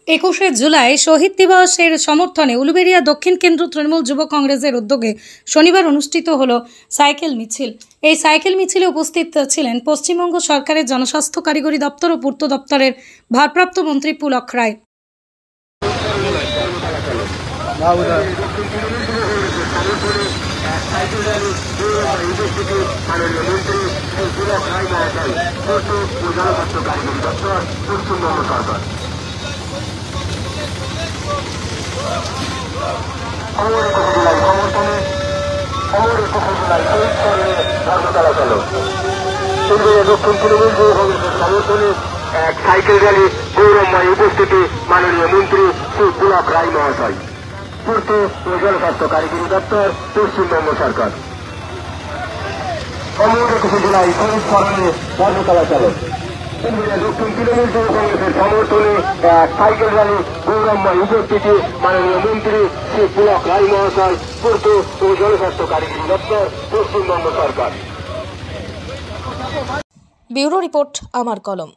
21শে জুলাই শহীদ দিবসের সমর্থনে উলুবেড়িয়া দক্ষিণ কেন্দ্র তৃণমূল যুব কংগ্রেসের উদ্যোগে শনিবার অনুষ্ঠিত হলো সাইকেল মিছিল। এই সাইকেল মিছিলে উপস্থিত ছিলেন পশ্চিমবঙ্গ সরকারের জনস্বাস্থ্য কারিগরি দপ্তর ও পূর্ত দপ্তরের ভারপ্রাপ্ত মন্ত্রী পুলক রায়। দক্ষিণ তৃণমূল যুব কংগ্রেসের সমর্থনে এক সাইকেল র্যালি গৌরবময় উপস্থিতি মাননীয় মন্ত্রী শ্রী পুলক রায় মহাশয়, পূর্ত ও জনস্বাস্থ্য কারিগরি দপ্তর, পশ্চিমবঙ্গ সরকার। অমর 21শে জুলাই শহীদ স্মরণে ধর্মতলা চালক দক্ষিণ তৃণমূল যুব কংগ্রেসের সমর্থনে এক সাইকেল র্যালি গৌরবময় উপস্থিতি মাননীয় মন্ত্রী শ্রী পুলক রায় মহাশয়, পূর্ত ও জনস্বাস্থ্য কারিগরি দপ্তর, পশ্চিমবঙ্গ সরকার। ব্যুরো রিপোর্ট, আমার কলম।